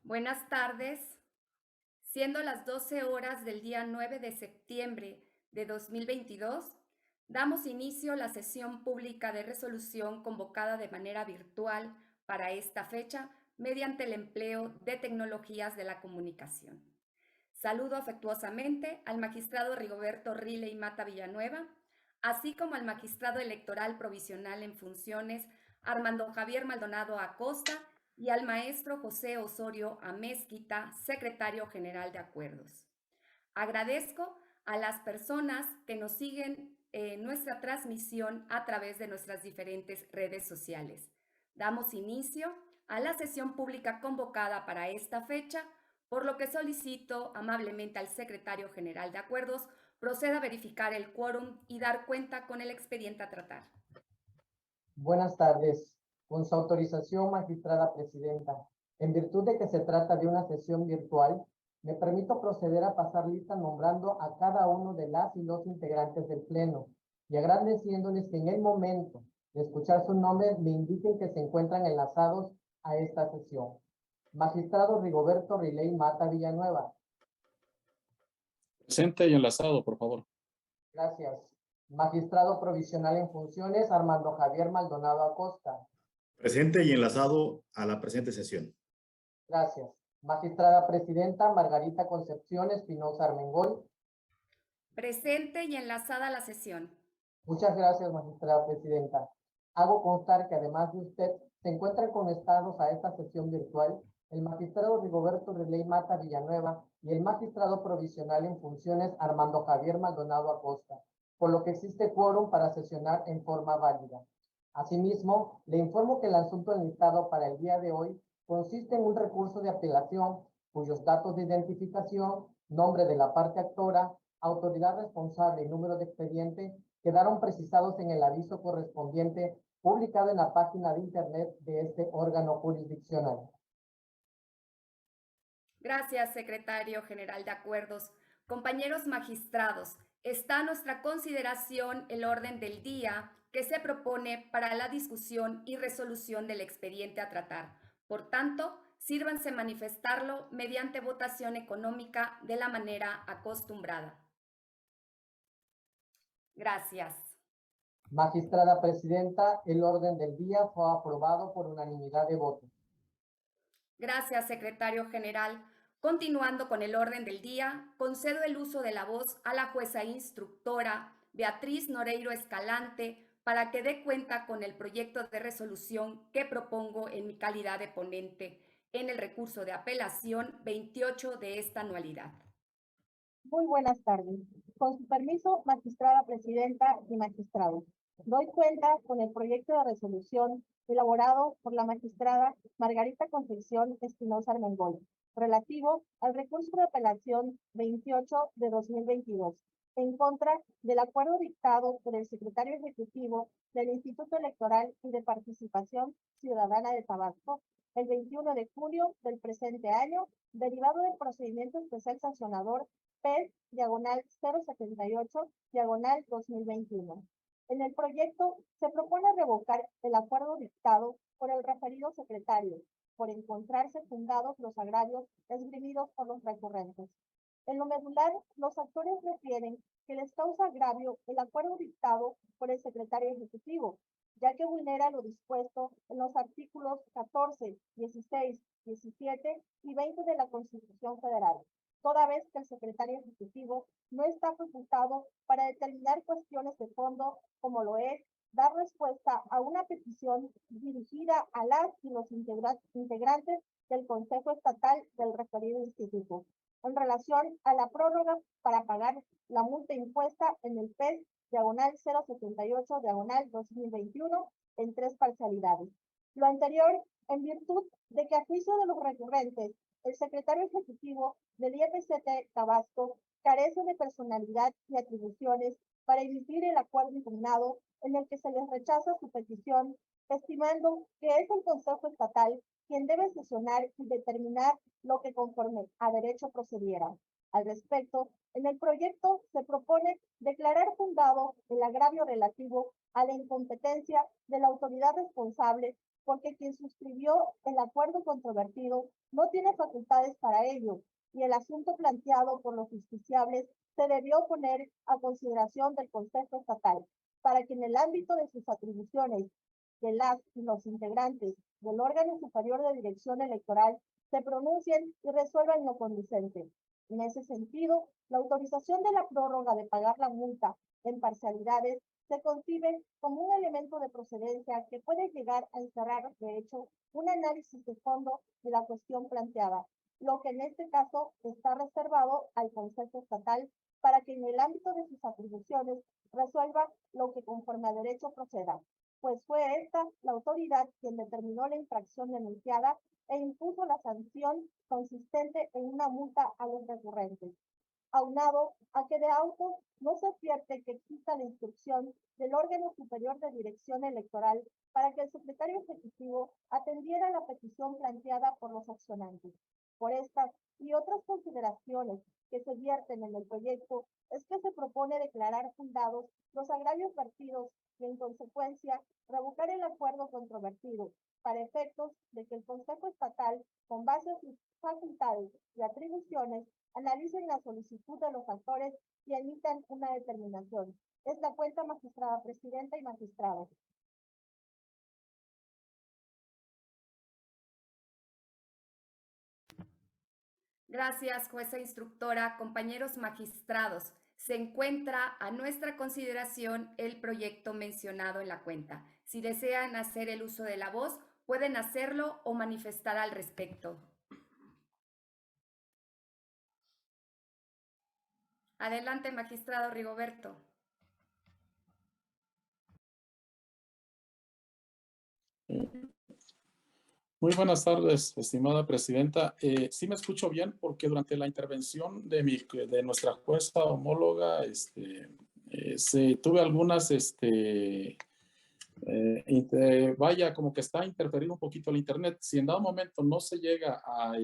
Buenas tardes. Siendo las 12 horas del día 9 de septiembre de 2022, damos inicio a la sesión pública de resolución convocada de manera virtual para esta fecha mediante el empleo de tecnologías de la comunicación. Saludo afectuosamente al magistrado Rigoberto Riley Mata Villanueva, así como al magistrado electoral provisional en funciones Armando Javier Maldonado Acosta y al maestro José Osorio Amezquita, secretario general de Acuerdos. Agradezco a las personas que nos siguen en nuestra transmisión a través de nuestras diferentes redes sociales. Damos inicio a la sesión pública convocada para esta fecha, por lo que solicito amablemente al secretario general de Acuerdos proceda a verificar el quórum y dar cuenta con el expediente a tratar. Buenas tardes. Con su autorización, magistrada presidenta, en virtud de que se trata de una sesión virtual, me permito proceder a pasar lista nombrando a cada uno de las y los integrantes del Pleno y agradeciéndoles que en el momento de escuchar su nombre me indiquen que se encuentran enlazados a esta sesión. Magistrado Rigoberto Riley Mata Villanueva. Presente y enlazado, por favor. Gracias. Magistrado provisional en funciones Armando Javier Maldonado Acosta. Presente y enlazado a la presente sesión. Gracias. Magistrada presidenta Margarita Concepción Espinosa Armengol. Presente y enlazada a la sesión. Muchas gracias, magistrada presidenta. Hago constar que además de usted, se encuentran conectados a esta sesión virtual el magistrado Rigoberto Riley Mata Villanueva y el magistrado provisional en funciones Armando Javier Maldonado Acosta, por lo que existe quórum para sesionar en forma válida. Asimismo, le informo que el asunto enlistado para el día de hoy consiste en un recurso de apelación cuyos datos de identificación, nombre de la parte actora, autoridad responsable y número de expediente quedaron precisados en el aviso correspondiente publicado en la página de internet de este órgano jurisdiccional. Gracias, secretario general de Acuerdos. Compañeros magistrados, está a nuestra consideración el orden del día que se propone para la discusión y resolución del expediente a tratar. Por tanto, sírvanse manifestarlo mediante votación económica de la manera acostumbrada. Gracias. Magistrada presidenta, el orden del día fue aprobado por unanimidad de votos. Gracias, secretario general. Continuando con el orden del día, concedo el uso de la voz a la jueza instructora Beatriz Noreiro Escalante para que dé cuenta con el proyecto de resolución que propongo en mi calidad de ponente en el recurso de apelación 28 de esta anualidad. Muy buenas tardes. Con su permiso, magistrada presidenta y magistrados, doy cuenta con el proyecto de resolución elaborado por la magistrada Margarita Concepción Espinosa Armengol, relativo al recurso de apelación 28 de 2022, en contra del acuerdo dictado por el secretario ejecutivo del Instituto Electoral y de Participación Ciudadana de Tabasco el 21 de julio del presente año, derivado del procedimiento especial sancionador PES/078/2021. En el proyecto se propone revocar el acuerdo dictado por el referido secretario, por encontrarse fundados los agravios esgrimidos por los recurrentes. En lo medular, los actores refieren que les causa agravio el acuerdo dictado por el secretario ejecutivo, ya que vulnera lo dispuesto en los artículos 14, 16, 17 y 20 de la Constitución Federal, toda vez que el secretario ejecutivo no está facultado para determinar cuestiones de fondo, como lo es dar respuesta a una petición dirigida a las y los integrantes del Consejo Estatal del referido instituto, en relación a la prórroga para pagar la multa impuesta en el PES/078/2021 en 3 parcialidades. Lo anterior, en virtud de que a juicio de los recurrentes, el secretario ejecutivo del IFCT Tabasco carece de personalidad y atribuciones para emitir el acuerdo impugnado en el que se les rechaza su petición, estimando que es el Consejo Estatal quien debe sesionar y determinar lo que conforme a derecho procediera. Al respecto, en el proyecto se propone declarar fundado el agravio relativo a la incompetencia de la autoridad responsable porque quien suscribió el acuerdo controvertido no tiene facultades para ello, y el asunto planteado por los justiciables se debió poner a consideración del Consejo Estatal, para que en el ámbito de sus atribuciones de las y los integrantes del órgano superior de dirección electoral se pronuncien y resuelvan lo conducente. En ese sentido, la autorización de la prórroga de pagar la multa en parcialidades se concibe como un elemento de procedencia que puede llegar a encerrar, de hecho, un análisis de fondo de la cuestión planteada, lo que en este caso está reservado al Consejo Estatal para que en el ámbito de sus atribuciones resuelva lo que conforme a derecho proceda, pues fue esta la autoridad quien determinó la infracción denunciada e impuso la sanción consistente en una multa a los recurrentes. Aunado a que de auto no se advierte que exista la instrucción del órgano superior de dirección electoral para que el secretario ejecutivo atendiera la petición planteada por los accionantes. Por estas y otras consideraciones que se vierten en el proyecto, es que se propone declarar fundados los agravios vertidos y, en consecuencia, revocar el acuerdo controvertido, para efectos de que el Consejo Estatal, con base a sus facultades y atribuciones, analicen la solicitud de los actores y emitan una determinación. Es la cuenta, magistrada presidenta y magistrados. Gracias, jueza instructora. Compañeros magistrados, se encuentra a nuestra consideración el proyecto mencionado en la cuenta. Si desean hacer el uso de la voz, pueden hacerlo o manifestar al respecto. Adelante, magistrado Rigoberto. Muy buenas tardes, estimada presidenta. Sí me escucho bien porque durante la intervención de nuestra jueza homóloga, tuve algunas, vaya, como que está interferiendo un poquito el internet. Si en dado momento no se llega a,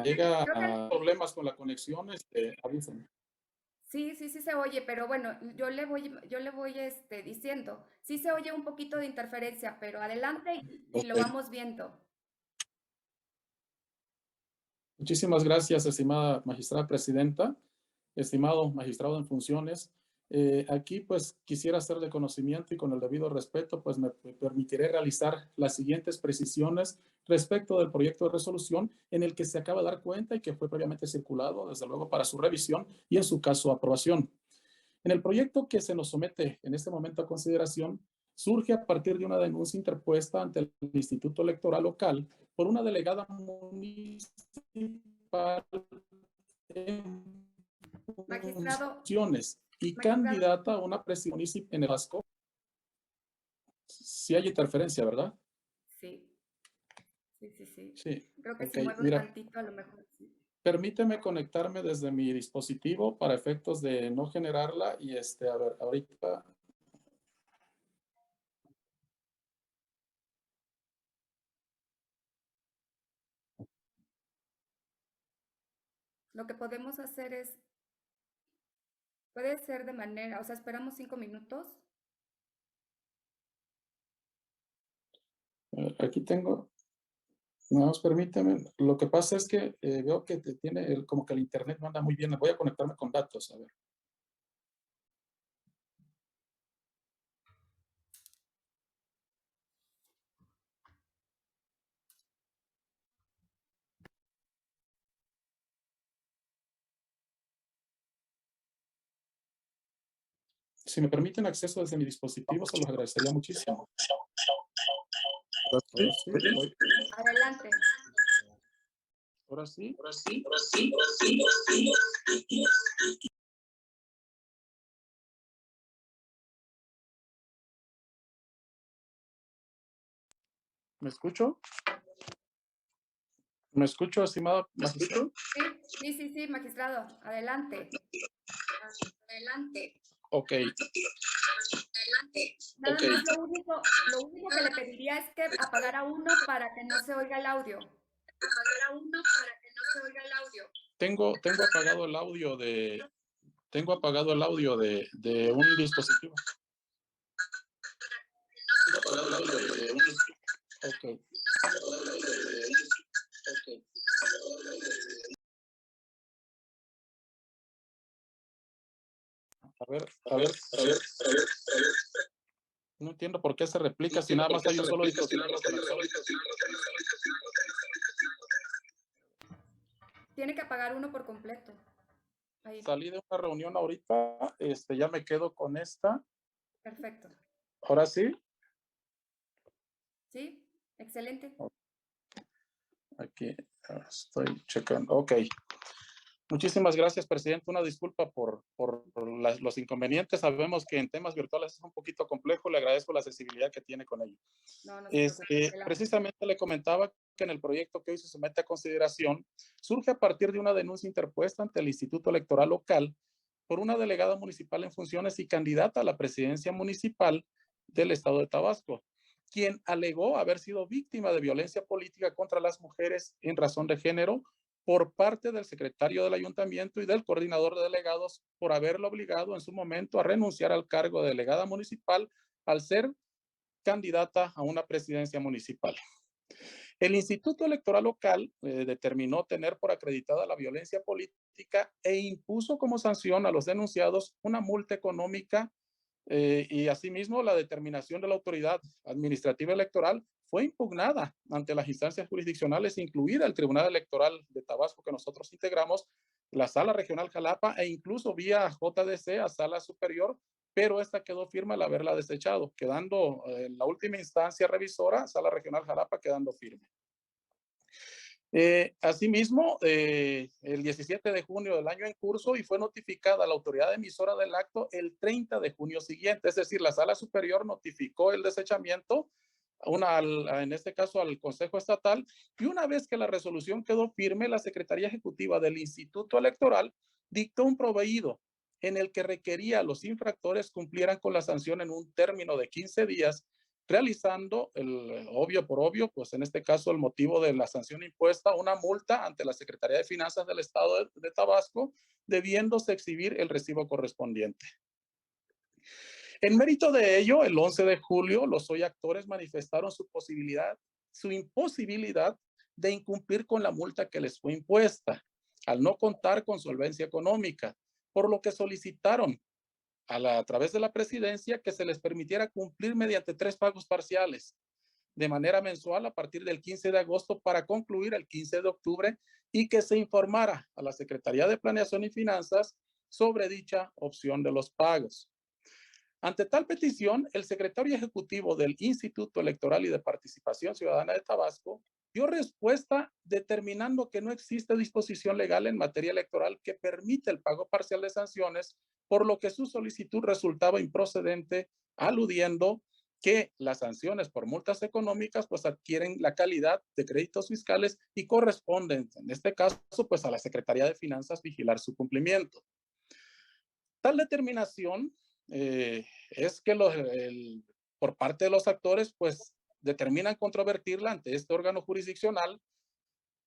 llega a problemas con la conexión, avísenme. Sí se oye, pero bueno, yo le voy diciendo. Sí se oye un poquito de interferencia, pero adelante y lo vamos viendo. Muchísimas gracias, estimada magistrada presidenta, estimado magistrado en funciones. Aquí pues quisiera hacer de conocimiento y con el debido respeto pues me permitiré realizar las siguientes precisiones respecto del proyecto de resolución en el que se acaba de dar cuenta y que fue previamente circulado desde luego para su revisión y en su caso aprobación. En el proyecto que se nos somete en este momento a consideración surge a partir de una denuncia interpuesta ante el Instituto Electoral Local por una delegada municipal en funciones y candidata a una presidencia municipal en el Vasco. Sí hay interferencia, ¿verdad? Sí. Sí. Creo que okay. Si muevo tantito, a lo mejor sí. Permíteme conectarme desde mi dispositivo para efectos de no generarla y a ver, ahorita. Lo que podemos hacer es, puede ser de manera, o sea, esperamos 5 minutos. Aquí tengo, no, permíteme. Lo que pasa es que veo que tiene como que el internet no anda muy bien. Voy a conectarme con datos, a ver. Si me permiten acceso desde mi dispositivo, se los agradecería muchísimo. Sí. Adelante. Ahora sí. ¿Me escucho? ¿Me escucho, estimado magistrado? Sí, magistrado. Adelante. Ok. Nada más lo único que le pediría es que apagara uno para que no se oiga el audio. Tengo apagado el audio de Tengo apagado el audio de un dispositivo. Ok. A ver. No entiendo por qué se replica si nada más hay un solo dispositivo. Tiene que apagar uno por completo. Ahí, Salí de una reunión ahorita, ya me quedo con esta. perfecto. Ahora sí. ¿Sí? Excelente. Aquí estoy checando. Ok. Muchísimas gracias, presidente. Una disculpa por los inconvenientes. Sabemos que en temas virtuales es un poquito complejo. Le agradezco la accesibilidad que tiene con ello. No se preocupe. Adelante. Precisamente le comentaba que en el proyecto que hoy se somete a consideración surge a partir de una denuncia interpuesta ante el Instituto Electoral Local por una delegada municipal en funciones y candidata a la presidencia municipal del estado de Tabasco, quien alegó haber sido víctima de violencia política contra las mujeres en razón de género por parte del secretario del ayuntamiento y del coordinador de delegados por haberlo obligado en su momento a renunciar al cargo de delegada municipal al ser candidata a una presidencia municipal. El Instituto Electoral Local determinó tener por acreditada la violencia política e impuso como sanción a los denunciados una multa económica y asimismo la determinación de la autoridad administrativa electoral fue impugnada ante las instancias jurisdiccionales, incluida el Tribunal Electoral de Tabasco que nosotros integramos, la Sala Regional Jalapa e incluso vía JDC a Sala Superior, pero esta quedó firme al haberla desechado, quedando en la última instancia revisora, Sala Regional Jalapa, quedando firme. Asimismo, el 17 de junio del año en curso y fue notificada la autoridad emisora del acto el 30 de junio siguiente, es decir, la Sala Superior notificó el desechamiento, en este caso al Consejo Estatal, y una vez que la resolución quedó firme, la Secretaría Ejecutiva del Instituto Electoral dictó un proveído en el que requería a los infractores cumplieran con la sanción en un término de 15 días, realizando el obvio por obvio, pues en este caso el motivo de la sanción impuesta, una multa ante la Secretaría de Finanzas del Estado de Tabasco, debiéndose exhibir el recibo correspondiente. En mérito de ello, el 11 de julio, los hoy actores manifestaron su imposibilidad de incumplir con la multa que les fue impuesta, al no contar con solvencia económica, por lo que solicitaron a través de la presidencia que se les permitiera cumplir mediante 3 pagos parciales de manera mensual a partir del 15 de agosto para concluir el 15 de octubre y que se informara a la Secretaría de Planeación y Finanzas sobre dicha opción de los pagos. Ante tal petición, el secretario ejecutivo del Instituto Electoral y de Participación Ciudadana de Tabasco dio respuesta determinando que no existe disposición legal en materia electoral que permite el pago parcial de sanciones, por lo que su solicitud resultaba improcedente, aludiendo que las sanciones por multas económicas pues adquieren la calidad de créditos fiscales y corresponden, en este caso, pues a la Secretaría de Finanzas vigilar su cumplimiento. Tal determinación es que por parte de los actores pues determinan controvertirla ante este órgano jurisdiccional,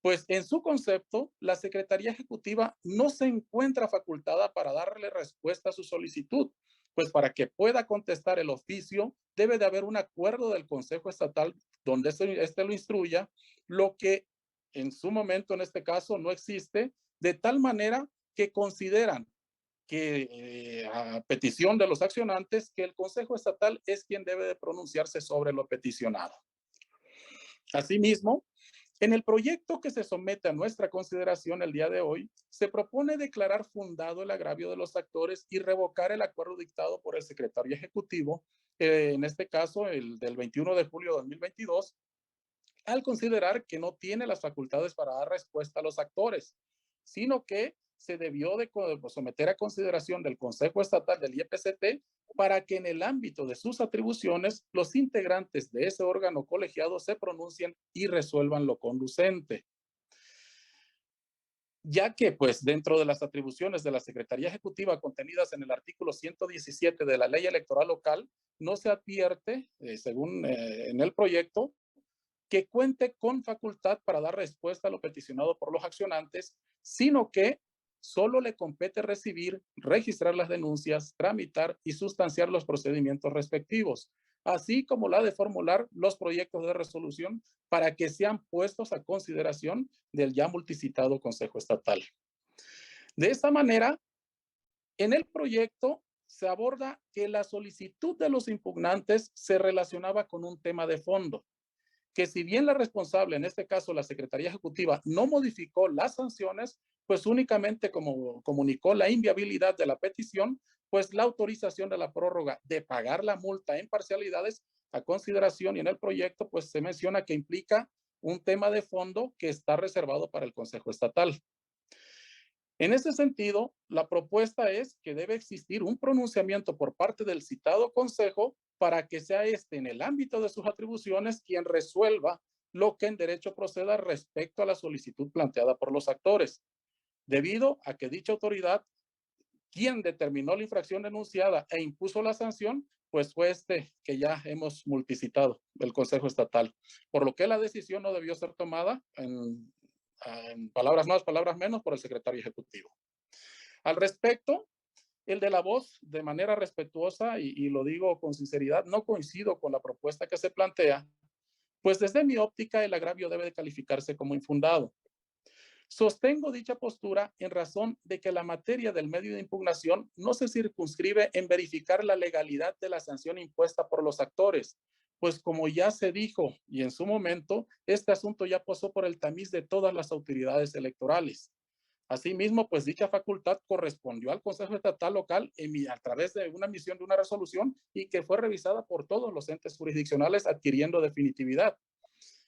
pues en su concepto la Secretaría Ejecutiva no se encuentra facultada para darle respuesta a su solicitud, pues para que pueda contestar el oficio debe de haber un acuerdo del Consejo Estatal donde este lo instruya, lo que en su momento en este caso no existe, de tal manera que consideran que a petición de los accionantes, que el Consejo Estatal es quien debe de pronunciarse sobre lo peticionado. Asimismo, en el proyecto que se somete a nuestra consideración el día de hoy, se propone declarar fundado el agravio de los actores y revocar el acuerdo dictado por el secretario ejecutivo, en este caso el del 21 de julio de 2022, al considerar que no tiene las facultades para dar respuesta a los actores, sino que se debió de someter a consideración del Consejo Estatal del IEPCT para que en el ámbito de sus atribuciones los integrantes de ese órgano colegiado se pronuncien y resuelvan lo conducente. Ya que pues dentro de las atribuciones de la Secretaría Ejecutiva contenidas en el artículo 117 de la Ley Electoral Local, no se advierte, según en el proyecto, que cuente con facultad para dar respuesta a lo peticionado por los accionantes, sino que solo le compete recibir, registrar las denuncias, tramitar y sustanciar los procedimientos respectivos, así como la de formular los proyectos de resolución para que sean puestos a consideración del ya multicitado Consejo Estatal. De esta manera, en el proyecto se aborda que la solicitud de los impugnantes se relacionaba con un tema de fondo, que si bien la responsable, en este caso la Secretaría Ejecutiva, no modificó las sanciones, pues únicamente como comunicó la inviabilidad de la petición, pues la autorización de la prórroga de pagar la multa en parcialidades a consideración, y en el proyecto pues se menciona que implica un tema de fondo que está reservado para el Consejo Estatal. En ese sentido, la propuesta es que debe existir un pronunciamiento por parte del citado Consejo para que sea este, en el ámbito de sus atribuciones, quien resuelva lo que en derecho proceda respecto a la solicitud planteada por los actores, debido a que dicha autoridad, quien determinó la infracción denunciada e impuso la sanción, pues fue este que ya hemos multicitado, el Consejo Estatal, por lo que la decisión no debió ser tomada en palabras más, palabras menos, por el secretario ejecutivo. Al respecto, el de la voz, de manera respetuosa, y lo digo con sinceridad, no coincido con la propuesta que se plantea, pues desde mi óptica el agravio debe de calificarse como infundado. Sostengo dicha postura en razón de que la materia del medio de impugnación no se circunscribe en verificar la legalidad de la sanción impuesta por los actores, pues como ya se dijo y en su momento, este asunto ya pasó por el tamiz de todas las autoridades electorales. Asimismo, pues dicha facultad correspondió al Consejo Estatal local a través de una emisión de una resolución y que fue revisada por todos los entes jurisdiccionales adquiriendo definitividad.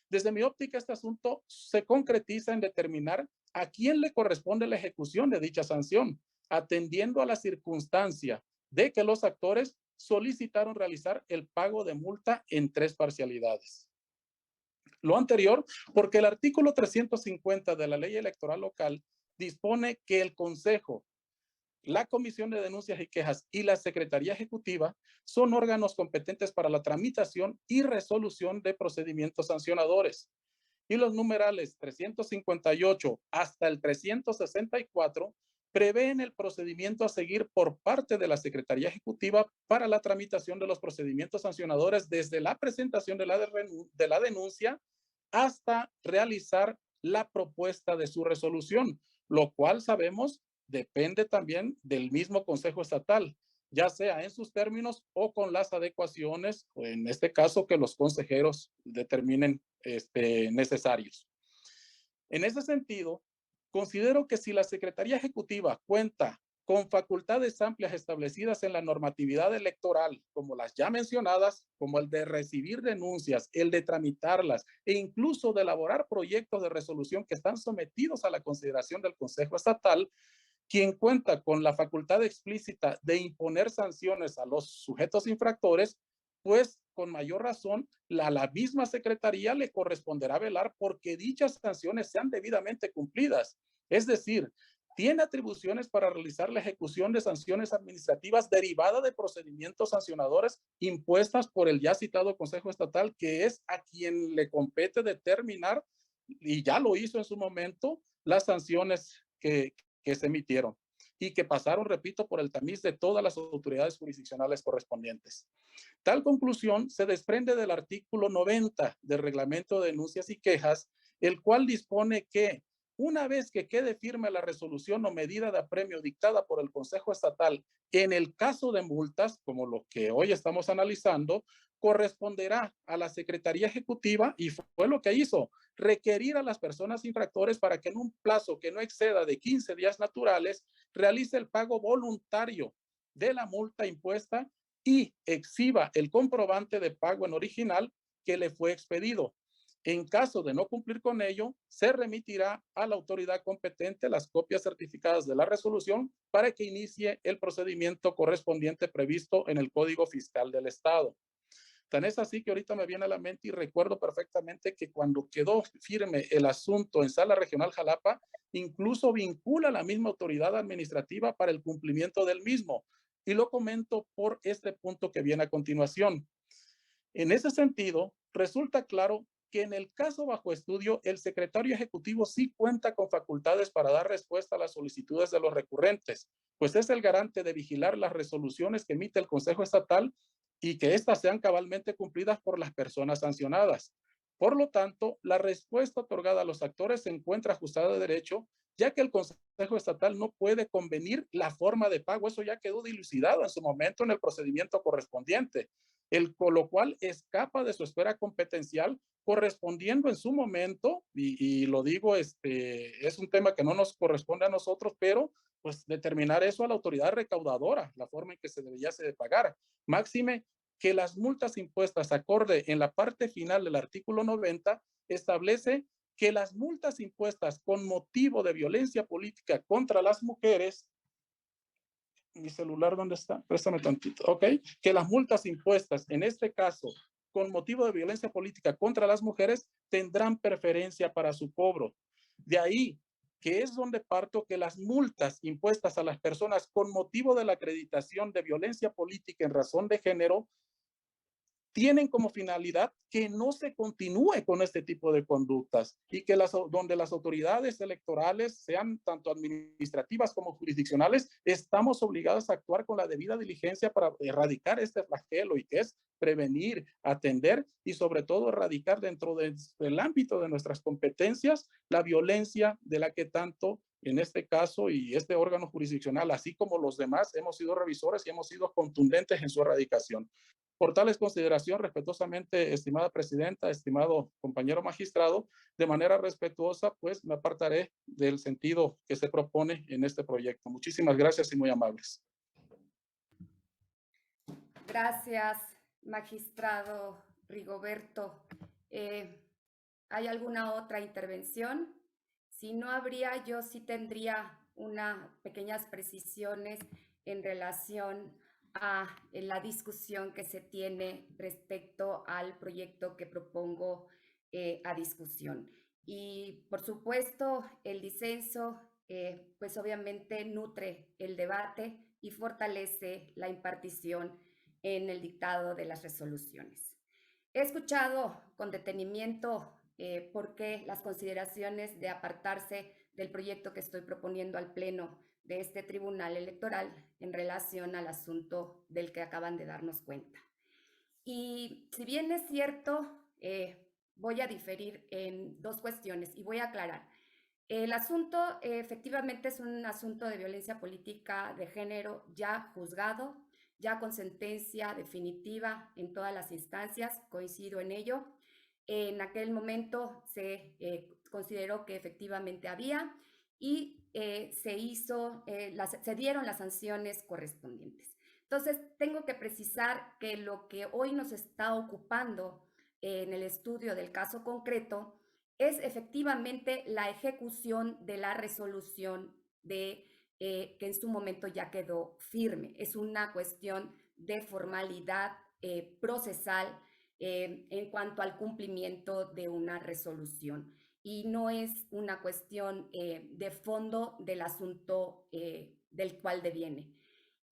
Desde mi óptica, este asunto se concretiza en determinar a quién le corresponde la ejecución de dicha sanción, atendiendo a la circunstancia de que los actores solicitaron realizar el pago de multa en 3 parcialidades. Lo anterior, porque el artículo 350 de la Ley Electoral Local dispone que el Consejo, la Comisión de Denuncias y Quejas y la Secretaría Ejecutiva son órganos competentes para la tramitación y resolución de procedimientos sancionadores. Y los numerales 358 hasta el 364 prevén el procedimiento a seguir por parte de la Secretaría Ejecutiva para la tramitación de los procedimientos sancionadores desde la presentación de la denuncia hasta realizar la propuesta de su resolución, lo cual sabemos depende también del mismo Consejo Estatal, ya sea en sus términos o con las adecuaciones, o en este caso que los consejeros determinen necesarios. En ese sentido, considero que si la Secretaría Ejecutiva cuenta con facultades amplias establecidas en la normatividad electoral, como las ya mencionadas, como el de recibir denuncias, el de tramitarlas e incluso de elaborar proyectos de resolución que están sometidos a la consideración del Consejo Estatal, quien cuenta con la facultad explícita de imponer sanciones a los sujetos infractores, pues con mayor razón a la misma Secretaría le corresponderá velar porque dichas sanciones sean debidamente cumplidas. Es decir, tiene atribuciones para realizar la ejecución de sanciones administrativas derivadas de procedimientos sancionadores impuestas por el ya citado Consejo Estatal, que es a quien le compete determinar, y ya lo hizo en su momento, las sanciones que se emitieron y que pasaron, repito, por el tamiz de todas las autoridades jurisdiccionales correspondientes. Tal conclusión se desprende del artículo 90 del Reglamento de Denuncias y Quejas, el cual dispone que una vez que quede firme la resolución o medida de apremio dictada por el Consejo Estatal en el caso de multas, como lo que hoy estamos analizando, corresponderá a la Secretaría Ejecutiva, y fue lo que hizo, requerir a las personas infractores para que en un plazo que no exceda de 15 días naturales realice el pago voluntario de la multa impuesta y exhiba el comprobante de pago en original que le fue expedido. En caso de no cumplir con ello, se remitirá a la autoridad competente las copias certificadas de la resolución para que inicie el procedimiento correspondiente previsto en el Código Fiscal del Estado. Tan es así que ahorita me viene a la mente y recuerdo perfectamente que cuando quedó firme el asunto en Sala Regional Jalapa, incluso vincula a la misma autoridad administrativa para el cumplimiento del mismo. Y lo comento por este punto que viene a continuación. En ese sentido, resulta claro que en el caso bajo estudio, el secretario ejecutivo sí cuenta con facultades para dar respuesta a las solicitudes de los recurrentes, pues es el garante de vigilar las resoluciones que emite el Consejo Estatal y que éstas sean cabalmente cumplidas por las personas sancionadas. Por lo tanto, la respuesta otorgada a los actores se encuentra ajustada de derecho, ya que el Consejo Estatal no puede convenir la forma de pago. Eso ya quedó dilucidado en su momento en el procedimiento correspondiente, con lo cual escapa de su esfera competencial, correspondiendo en su momento, y lo digo, es un tema que no nos corresponde a nosotros, pero pues determinar eso a la autoridad recaudadora, la forma en que se debería de pagar. Máxime que las multas impuestas acorde en la parte final del artículo 90 establece que las multas impuestas con motivo de violencia política contra las mujeres, mi celular, ¿dónde está? Préstame tantito, ¿ok? Que las multas impuestas, en este caso, con motivo de violencia política contra las mujeres, tendrán preferencia para su cobro. De ahí que es donde parto que las multas impuestas a las personas con motivo de la acreditación de violencia política en razón de género tienen como finalidad que no se continúe con este tipo de conductas y que donde las autoridades electorales, sean tanto administrativas como jurisdiccionales, estamos obligados a actuar con la debida diligencia para erradicar este flagelo, y que es prevenir, atender y sobre todo erradicar dentro del ámbito de nuestras competencias la violencia de la que tanto en este caso y este órgano jurisdiccional, así como los demás, hemos sido revisores y hemos sido contundentes en su erradicación. Por tales consideraciones, respetuosamente, estimada presidenta, estimado compañero magistrado, de manera respetuosa, pues me apartaré del sentido que se propone en este proyecto. Muchísimas gracias y muy amables. Gracias, magistrado Rigoberto. ¿Hay alguna otra intervención? Si no habría, yo sí tendría unas pequeñas precisiones en relación a la discusión que se tiene respecto al proyecto que propongo a discusión. Y por supuesto, el disenso, pues obviamente nutre el debate y fortalece la impartición en el dictado de las resoluciones. He escuchado con detenimiento por qué las consideraciones de apartarse del proyecto que estoy proponiendo al Pleno de este Tribunal Electoral en relación al asunto del que acaban de darnos cuenta. Y si bien es cierto, voy a diferir en dos cuestiones y voy a aclarar. El asunto efectivamente es un asunto de violencia política de género ya juzgado, ya con sentencia definitiva en todas las instancias, coincido en ello. En aquel momento se consideró que efectivamente había y se dieron las sanciones correspondientes. Entonces, tengo que precisar que lo que hoy nos está ocupando en el estudio del caso concreto es efectivamente la ejecución de la resolución que en su momento ya quedó firme. Es una cuestión de formalidad procesal en cuanto al cumplimiento de una resolución y no es una cuestión de fondo del asunto del cual deviene.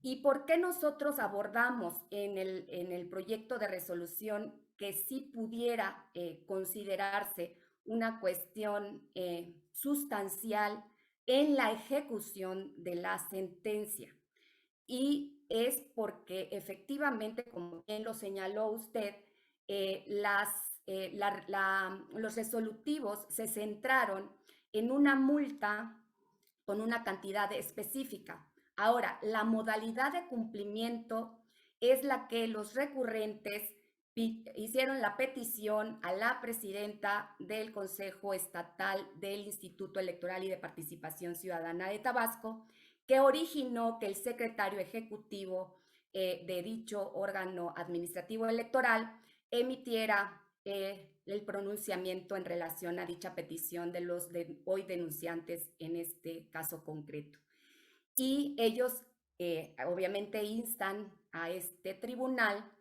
¿Y por qué nosotros abordamos en el proyecto de resolución que sí pudiera considerarse una cuestión sustancial en la ejecución de la sentencia? Y es porque efectivamente, como bien lo señaló usted, los resolutivos se centraron en una multa con una cantidad específica. Ahora, la modalidad de cumplimiento es la que los recurrentes hicieron la petición a la presidenta del Consejo Estatal del Instituto Electoral y de Participación Ciudadana de Tabasco, que originó que el secretario ejecutivo de dicho órgano administrativo electoral emitiera el pronunciamiento en relación a dicha petición de los hoy denunciantes en este caso concreto. Y ellos obviamente instan a este tribunal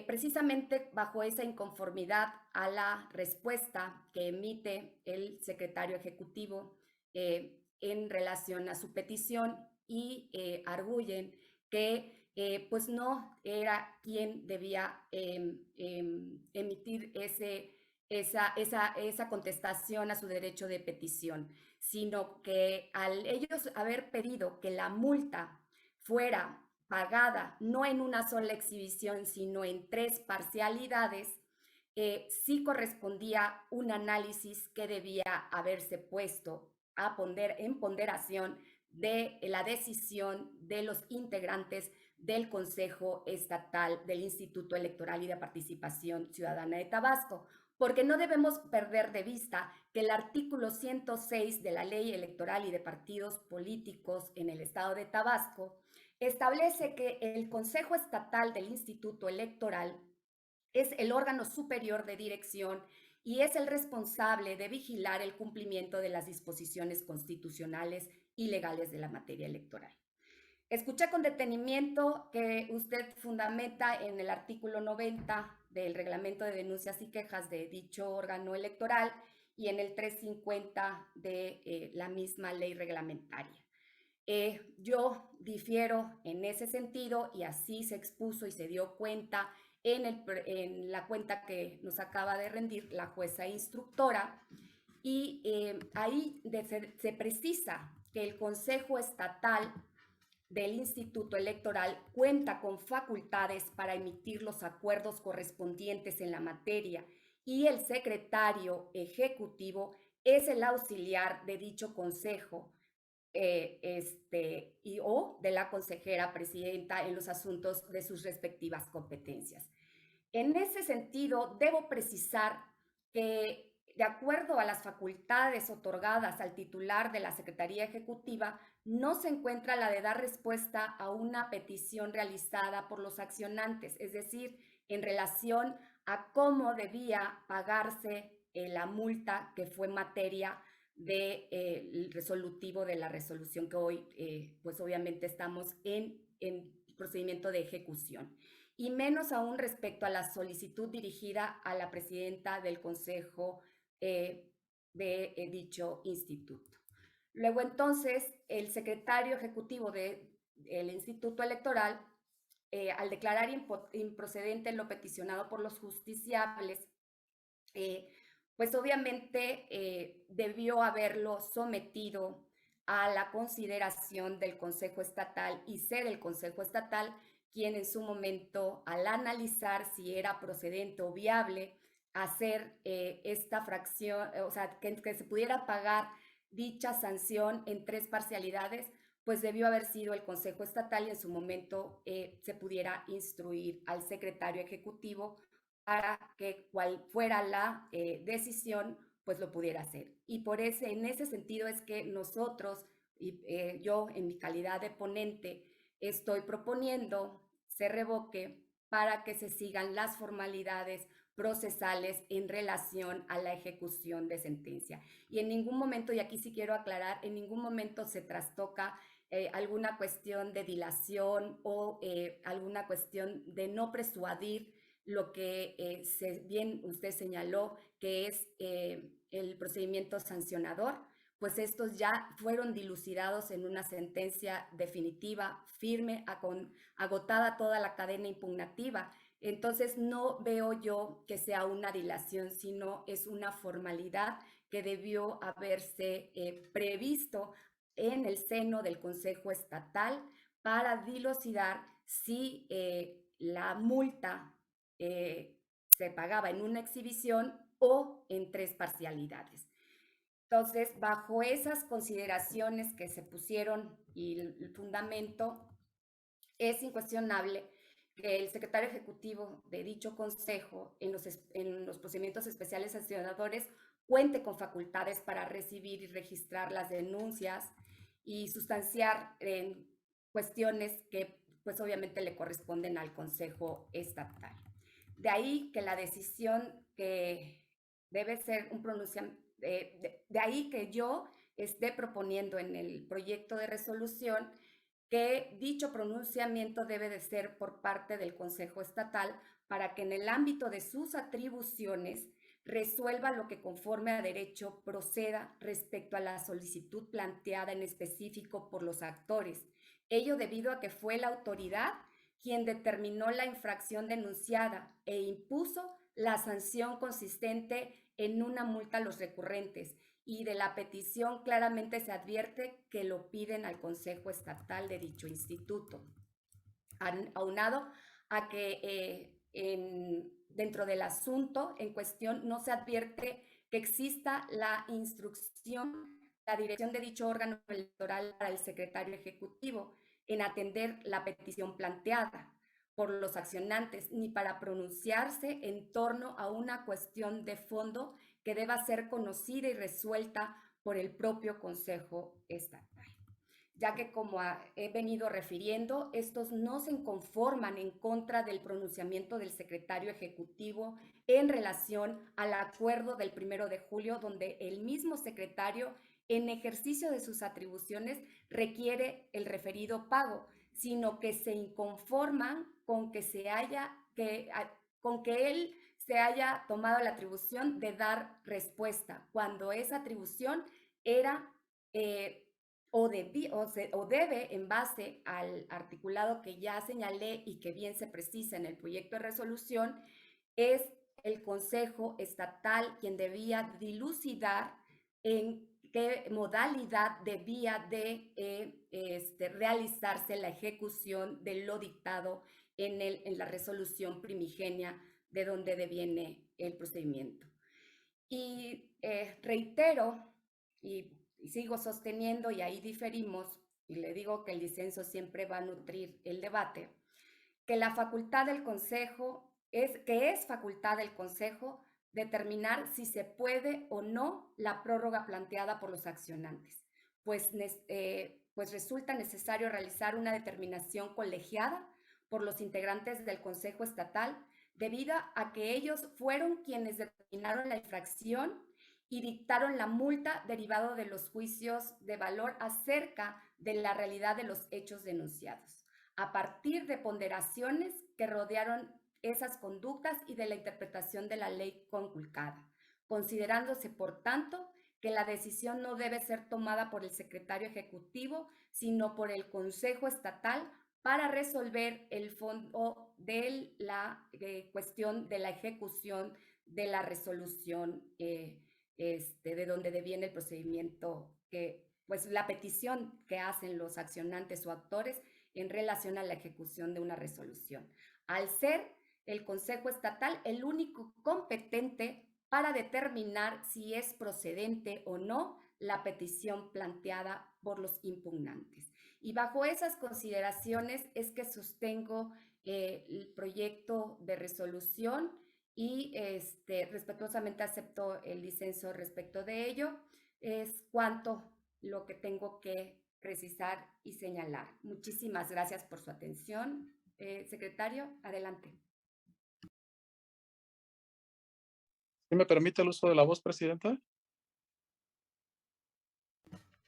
precisamente bajo esa inconformidad a la respuesta que emite el secretario ejecutivo en relación a su petición y arguyen que pues no era quien debía emitir esa contestación a su derecho de petición, sino que al ellos haber pedido que la multa fuera pagada no en una sola exhibición, sino en 3 parcialidades, sí correspondía un análisis que debía haberse puesto en ponderación de la decisión de los integrantes del Consejo Estatal del Instituto Electoral y de Participación Ciudadana de Tabasco, porque no debemos perder de vista que el artículo 106 de la Ley Electoral y de Partidos Políticos en el Estado de Tabasco establece que el Consejo Estatal del Instituto Electoral es el órgano superior de dirección y es el responsable de vigilar el cumplimiento de las disposiciones constitucionales y legales de la materia electoral. Escuché con detenimiento que usted fundamenta en el artículo 90 del Reglamento de Denuncias y Quejas de dicho órgano electoral y en el 350 de la misma ley reglamentaria. Yo difiero en ese sentido y así se expuso y se dio cuenta en la cuenta que nos acaba de rendir la jueza instructora. Y ahí se precisa que el Consejo Estatal del Instituto Electoral cuenta con facultades para emitir los acuerdos correspondientes en la materia y el secretario ejecutivo es el auxiliar de dicho consejo o de la consejera presidenta en los asuntos de sus respectivas competencias. En ese sentido, debo precisar que de acuerdo a las facultades otorgadas al titular de la Secretaría Ejecutiva, no se encuentra la de dar respuesta a una petición realizada por los accionantes, es decir, en relación a cómo debía pagarse la multa que fue materia del resolutivo de la resolución que hoy, pues obviamente estamos en procedimiento de ejecución. Y menos aún respecto a la solicitud dirigida a la presidenta del Consejo de dicho instituto. Luego entonces, el secretario ejecutivo del Instituto Electoral, al declarar improcedente lo peticionado por los justiciables, pues obviamente debió haberlo sometido a la consideración del Consejo Estatal y ser el Consejo Estatal quien en su momento, al analizar si era procedente o viable hacer esta fracción, o sea, que se pudiera pagar dicha sanción en 3 parcialidades, pues debió haber sido el Consejo Estatal y en su momento se pudiera instruir al secretario ejecutivo para que cual fuera la decisión, pues lo pudiera hacer. Y en ese sentido es que nosotros, yo en mi calidad de ponente, estoy proponiendo se revoque para que se sigan las formalidades procesales en relación a la ejecución de sentencia. Y en ningún momento, y aquí sí quiero aclarar, en ningún momento se trastoca alguna cuestión de dilación o alguna cuestión de no persuadir lo que bien usted señaló, que es el procedimiento sancionador, pues estos ya fueron dilucidados en una sentencia definitiva, firme, agotada toda la cadena impugnativa. Entonces no veo yo que sea una dilación, sino es una formalidad que debió haberse previsto en el seno del Consejo Estatal para dilucidar si la multa se pagaba en una exhibición o en 3 parcialidades. Entonces, bajo esas consideraciones que se pusieron y el fundamento, es incuestionable que el secretario ejecutivo de dicho consejo en los procedimientos especiales sancionadores cuente con facultades para recibir y registrar las denuncias y sustanciar en cuestiones que pues obviamente le corresponden al Consejo Estatal. De ahí que la decisión que debe ser un pronunciamiento, de ahí que yo esté proponiendo en el proyecto de resolución que dicho pronunciamiento debe de ser por parte del Consejo Estatal para que en el ámbito de sus atribuciones resuelva lo que conforme a derecho proceda respecto a la solicitud planteada en específico por los actores. Ello debido a que fue la autoridad quien determinó la infracción denunciada e impuso la sanción consistente en una multa a los recurrentes, y de la petición claramente se advierte que lo piden al Consejo Estatal de dicho instituto. Aunado a que dentro del asunto en cuestión no se advierte que exista la instrucción, la dirección de dicho órgano electoral para el secretario ejecutivo en atender la petición planteada por los accionantes, ni para pronunciarse en torno a una cuestión de fondo que deba ser conocida y resuelta por el propio Consejo Estatal, ya que, como he venido refiriendo, estos no se conforman en contra del pronunciamiento del secretario ejecutivo en relación al acuerdo del 1 de julio, donde el mismo secretario, en ejercicio de sus atribuciones, requiere el referido pago, sino que se inconforman con que él se haya tomado la atribución de dar respuesta, cuando esa atribución era o debe, en base al articulado que ya señalé y que bien se precisa en el proyecto de resolución, es el Consejo Estatal quien debía dilucidar en qué modalidad debía de realizarse la ejecución de lo dictado en la resolución primigenia de donde deviene el procedimiento. Y reitero y sigo sosteniendo, y ahí diferimos, y le digo que el disenso siempre va a nutrir el debate, que la facultad del Consejo es facultad del Consejo determinar si se puede o no la prórroga planteada por los accionantes, pues resulta necesario realizar una determinación colegiada por los integrantes del Consejo Estatal, debido a que ellos fueron quienes determinaron la infracción y dictaron la multa derivado de los juicios de valor acerca de la realidad de los hechos denunciados, a partir de ponderaciones que rodearon esas conductas y de la interpretación de la ley conculcada, considerándose, por tanto, que la decisión no debe ser tomada por el secretario ejecutivo, sino por el Consejo Estatal, para resolver el fondo de la cuestión de la ejecución de la resolución de donde deviene el procedimiento, pues la petición que hacen los accionantes o actores en relación a la ejecución de una resolución, al ser el Consejo Estatal el único competente para determinar si es procedente o no la petición planteada por los impugnantes. Y bajo esas consideraciones es que sostengo el proyecto de resolución y respetuosamente acepto el disenso respecto de ello. Es cuanto lo que tengo que precisar y señalar. Muchísimas gracias por su atención. Secretario, adelante. ¿Sí me permite el uso de la voz, Presidenta?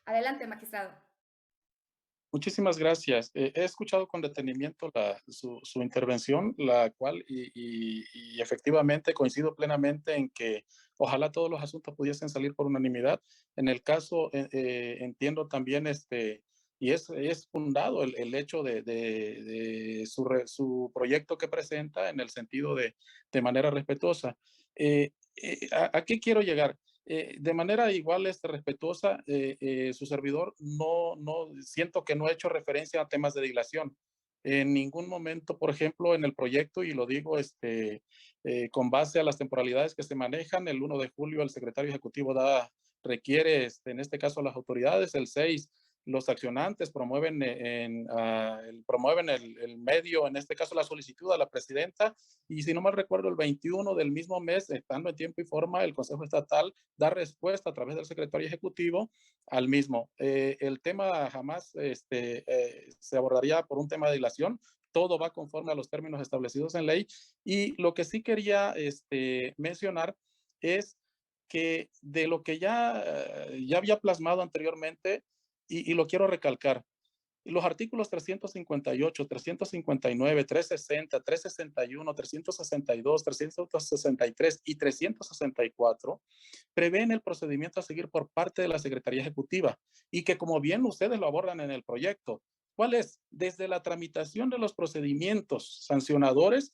Adelante, magistrado. Muchísimas gracias. He escuchado con detenimiento su intervención, la cual, y efectivamente coincido plenamente en que ojalá todos los asuntos pudiesen salir por unanimidad. En el caso, entiendo también, y es fundado el hecho de su proyecto que presenta en el sentido de manera respetuosa. ¿A qué quiero llegar? De manera igual respetuosa, su servidor no siento que no ha hecho referencia a temas de dilación. En ningún momento, por ejemplo, en el proyecto, y lo digo con base a las temporalidades que se manejan, el 1 de julio el secretario ejecutivo requiere, en este caso, a las autoridades, el 6 los accionantes promueven el medio, en este caso la solicitud a la presidenta, y si no mal recuerdo, el 21 del mismo mes, estando en tiempo y forma, el Consejo Estatal da respuesta a través del secretario ejecutivo al mismo. El tema jamás se abordaría por un tema de dilación, todo va conforme a los términos establecidos en ley, y lo que sí quería mencionar es que de lo que ya había plasmado anteriormente, y lo quiero recalcar, los artículos 358, 359, 360, 361, 362, 363 y 364 prevén el procedimiento a seguir por parte de la Secretaría Ejecutiva, y que, como bien ustedes lo abordan en el proyecto, ¿cuál es? Desde la tramitación de los procedimientos sancionadores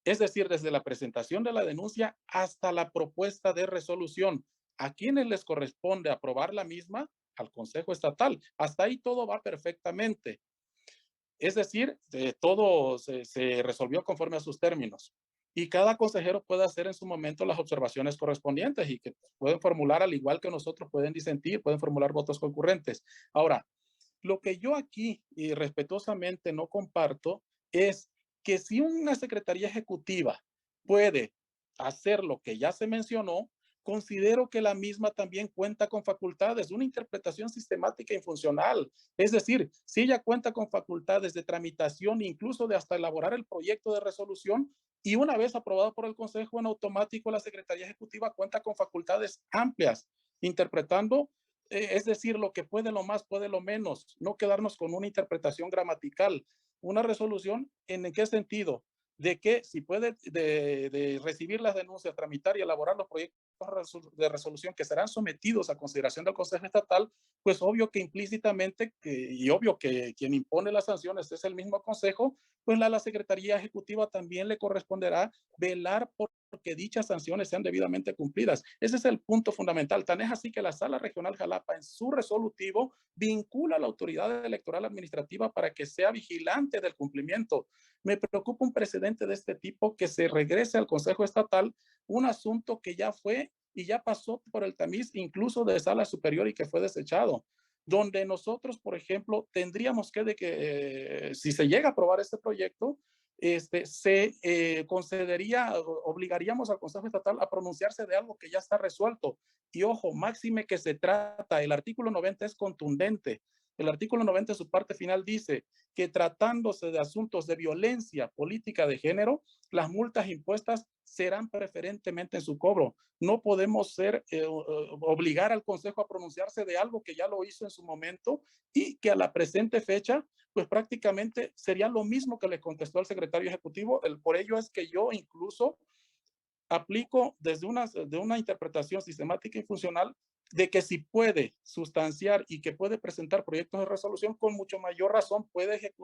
Es decir, desde la presentación de la denuncia hasta la propuesta de resolución. ¿A quienes les corresponde aprobar la misma? Al Consejo Estatal. Hasta ahí todo va perfectamente. Es decir, todo se resolvió conforme a sus términos. Y cada consejero puede hacer en su momento las observaciones correspondientes y que pueden formular, al igual que nosotros, pueden disentir, pueden formular votos concurrentes. Ahora, lo que yo aquí y respetuosamente no comparto es que si una secretaría ejecutiva puede hacer lo que ya se mencionó, considero que la misma también cuenta con facultades, una interpretación sistemática y funcional. Es decir, si ella cuenta con facultades de tramitación, incluso de hasta elaborar el proyecto de resolución, y una vez aprobado por el Consejo, en automático la Secretaría Ejecutiva cuenta con facultades amplias, interpretando, es decir, lo que puede lo más, puede lo menos, no quedarnos con una interpretación gramatical. Una resolución, ¿en qué sentido? De que si puede de recibir las denuncias, tramitar y elaborar los proyectos de resolución que serán sometidos a consideración del Consejo Estatal, pues obvio que implícitamente y obvio que quien impone las sanciones es el mismo Consejo, pues a la Secretaría Ejecutiva también le corresponderá velar por que dichas sanciones sean debidamente cumplidas. Ese es el punto fundamental. Tan es así que la Sala Regional Jalapa, en su resolutivo, vincula a la autoridad electoral administrativa para que sea vigilante del cumplimiento. Me preocupa un precedente de este tipo, que se regrese al Consejo Estatal un asunto que ya fue y ya pasó por el tamiz incluso de sala superior y que fue desechado, donde nosotros, por ejemplo, tendríamos que si se llega a aprobar este proyecto, se concedería, obligaríamos al Consejo Estatal a pronunciarse de algo que ya está resuelto. Y ojo, máxime que se trata, el artículo 90 es contundente. El artículo 90 en su parte final dice que tratándose de asuntos de violencia política de género, las multas impuestas serán preferentemente en su cobro. No podemos obligar al Consejo a pronunciarse de algo que ya lo hizo en su momento y que a la presente fecha, pues prácticamente sería lo mismo que le contestó al secretario ejecutivo. Por ello es que yo incluso aplico desde una interpretación sistemática y funcional de que si puede sustanciar y que puede presentar proyectos de resolución, con mucho mayor razón puede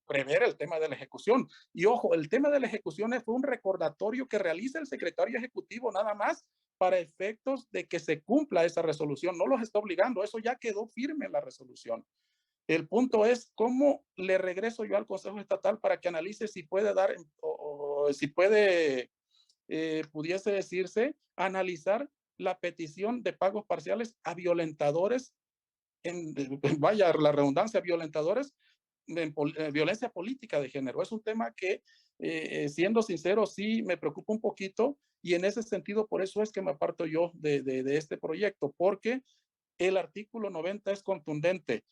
prever el tema de la ejecución. Y ojo, el tema de la ejecución fue un recordatorio que realiza el secretario ejecutivo nada más para efectos de que se cumpla esa resolución. No los está obligando, eso ya quedó firme en la resolución. El punto es cómo le regreso yo al Consejo Estatal para que analice si puede dar o si puede, pudiese decirse, analizar la petición de pagos parciales a violentadores, vaya la redundancia, violentadores de violencia política de género. Es un tema que, siendo sincero, sí me preocupa un poquito, y en ese sentido, por eso es que me aparto yo de este proyecto, porque el artículo 90 es contundente.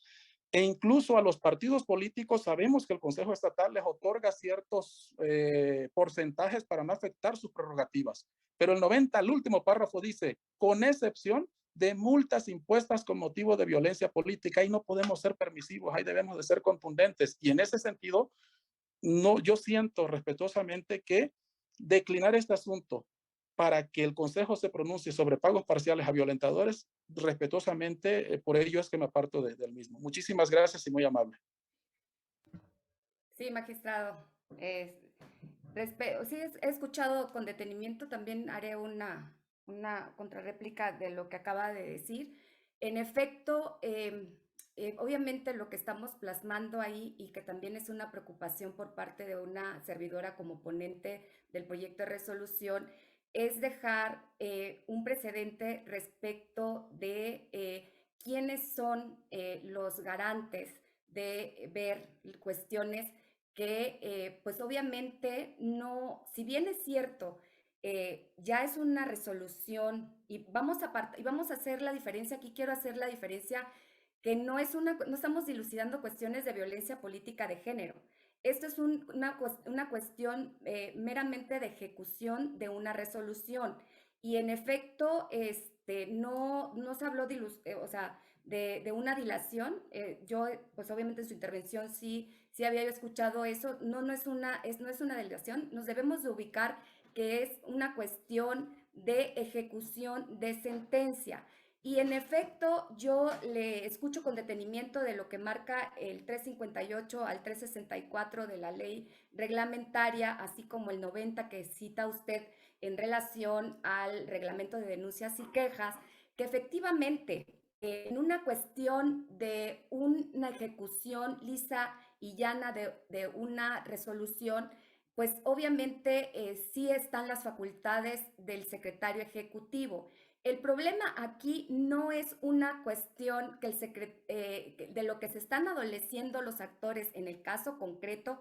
E incluso a los partidos políticos sabemos que el Consejo Estatal les otorga ciertos porcentajes para no afectar sus prerrogativas. Pero el 90, el último párrafo dice, con excepción de multas impuestas con motivo de violencia política, y no podemos ser permisivos, ahí debemos de ser contundentes. Y en ese sentido, no, yo siento respetuosamente que declinar este asunto para que el Consejo se pronuncie sobre pagos parciales a violentadores, respetuosamente, por ello es que me aparto del mismo. Muchísimas gracias y muy amable. Sí, magistrado. Sí, he escuchado con detenimiento, también haré una contrarréplica de lo que acaba de decir. En efecto, obviamente lo que estamos plasmando ahí y que también es una preocupación por parte de una servidora como ponente del proyecto de resolución es dejar un precedente respecto de quiénes son los garantes de ver cuestiones que pues obviamente no, si bien es cierto, ya es una resolución y vamos a hacer la diferencia, aquí quiero hacer la diferencia que no estamos dilucidando cuestiones de violencia política de género. Esto es una cuestión meramente de ejecución de una resolución. Y en efecto, no se habló o sea, de una dilación. Yo, pues obviamente en su intervención sí había yo escuchado eso. No es una dilación. Nos debemos de ubicar que es una cuestión de ejecución de sentencia. Y en efecto, yo le escucho con detenimiento de lo que marca el 358 al 364 de la ley reglamentaria, así como el 90 que cita usted en relación al reglamento de denuncias y quejas, que efectivamente en una cuestión de una ejecución lisa y llana de una resolución, pues obviamente sí están las facultades del secretario ejecutivo. El problema aquí no es una cuestión que de lo que se están adoleciendo los actores en el caso concreto,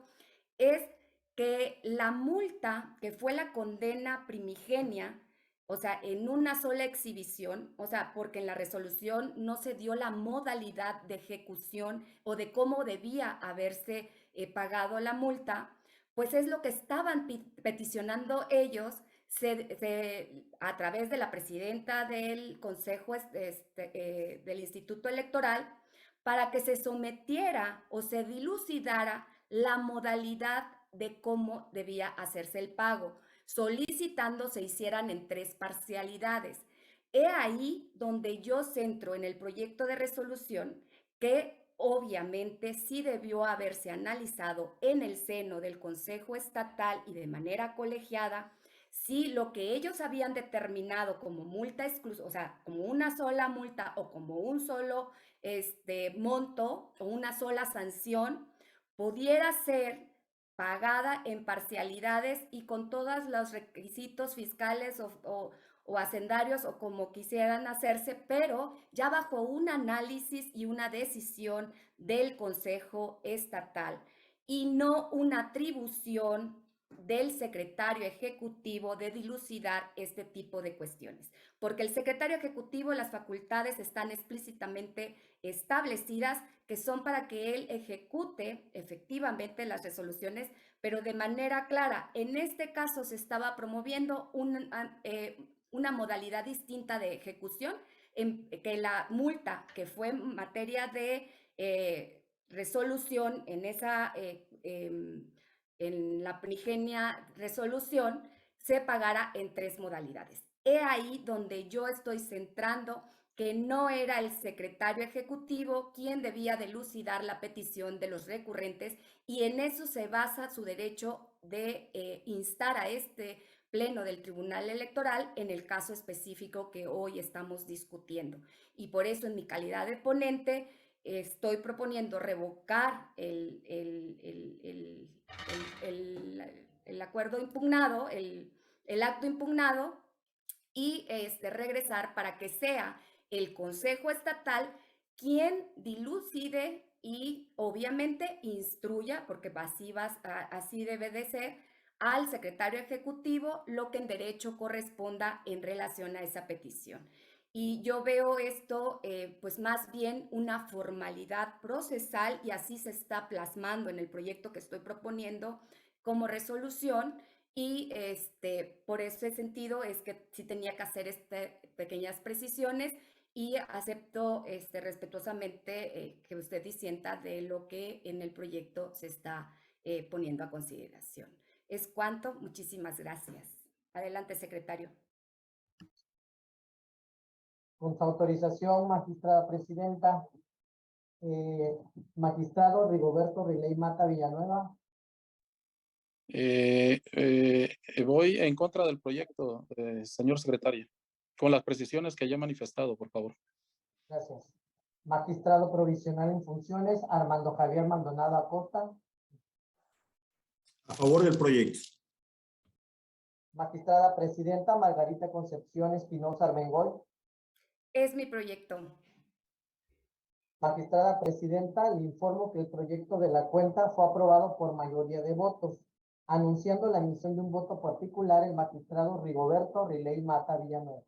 es que la multa, que fue la condena primigenia, o sea, en una sola exhibición, o sea, porque en la resolución no se dio la modalidad de ejecución o de cómo debía haberse pagado la multa, pues es lo que estaban peticionando ellos a través de la presidenta del Consejo del Instituto Electoral, para que se sometiera o se dilucidara la modalidad de cómo debía hacerse el pago, solicitando se hicieran en 3 parcialidades. He ahí donde yo centro en el proyecto de resolución que obviamente sí debió haberse analizado en el seno del Consejo Estatal y de manera colegiada si lo que ellos habían determinado como multa exclusiva, o sea, como una sola multa o como un solo monto o una sola sanción, pudiera ser pagada en parcialidades y con todos los requisitos fiscales o hacendarios o como quisieran hacerse, pero ya bajo un análisis y una decisión del Consejo Estatal y no una atribución del secretario ejecutivo de dilucidar este tipo de cuestiones, porque el secretario ejecutivo, las facultades están explícitamente establecidas que son para que él ejecute efectivamente las resoluciones, pero de manera clara. En este caso se estaba promoviendo una modalidad distinta de ejecución, que la multa que fue en materia de resolución en esa en la primigenia resolución, se pagara en 3 modalidades. He ahí donde yo estoy centrando que no era el secretario ejecutivo quien debía dilucidar la petición de los recurrentes, y en eso se basa su derecho de instar a este pleno del Tribunal Electoral en el caso específico que hoy estamos discutiendo. Y por eso, en mi calidad de ponente, estoy proponiendo revocar el acuerdo impugnado, el acto impugnado, y regresar para que sea el Consejo Estatal quien dilucide y obviamente instruya, porque así debe de ser, al secretario ejecutivo lo que en derecho corresponda en relación a esa petición. Y yo veo esto pues más bien una formalidad procesal, y así se está plasmando en el proyecto que estoy proponiendo como resolución. Y por ese sentido es que sí tenía que hacer pequeñas precisiones, y acepto respetuosamente que usted disienta de lo que en el proyecto se está poniendo a consideración. Es cuanto. Muchísimas gracias. Adelante, secretario. Con su autorización, magistrada presidenta, magistrado Rigoberto Riley Mata Villanueva. Voy en contra del proyecto, señor secretario, con las precisiones que ya he manifestado, por favor. Gracias. Magistrado provisional en funciones, Armando Javier Maldonado Acosta. A favor del proyecto. Magistrada presidenta, Margarita Concepción Espinosa Armengol. Es mi proyecto. Magistrada presidenta, le informo que el proyecto de la cuenta fue aprobado por mayoría de votos. Anunciando la emisión de un voto particular, el magistrado Rigoberto Riley Mata Villanueva.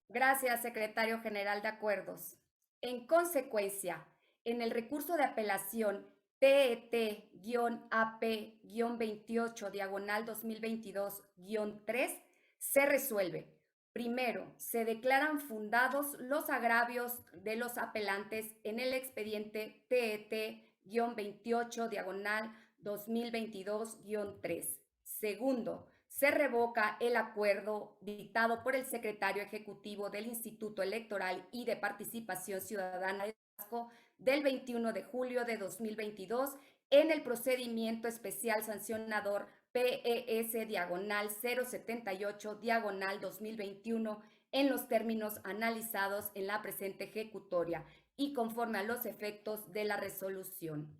Gracias, secretario general de Acuerdos. En consecuencia, en el recurso de apelación TET-AP-28 diagonal 2022-3 se resuelve. Primero, se declaran fundados los agravios de los apelantes en el expediente TET-28 diagonal 2022-3. Segundo, se revoca el acuerdo dictado por el secretario ejecutivo del Instituto Electoral y de Participación Ciudadana de Tabasco del 21 de julio de 2022 en el procedimiento especial sancionador PES-078-2021 en los términos analizados en la presente ejecutoria y conforme a los efectos de la resolución.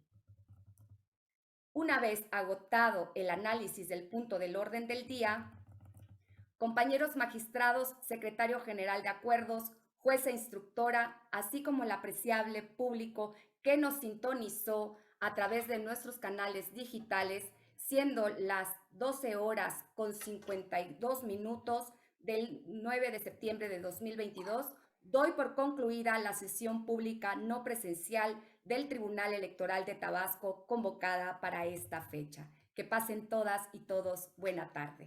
Una vez agotado el análisis del punto del orden del día, compañeros magistrados, secretario general de acuerdos, jueza instructora, así como el apreciable público que nos sintonizó a través de nuestros canales digitales, siendo las 12 horas con 52 minutos del 9 de septiembre de 2022, doy por concluida la sesión pública no presencial del Tribunal Electoral de Tabasco convocada para esta fecha. Que pasen todas y todos buena tarde.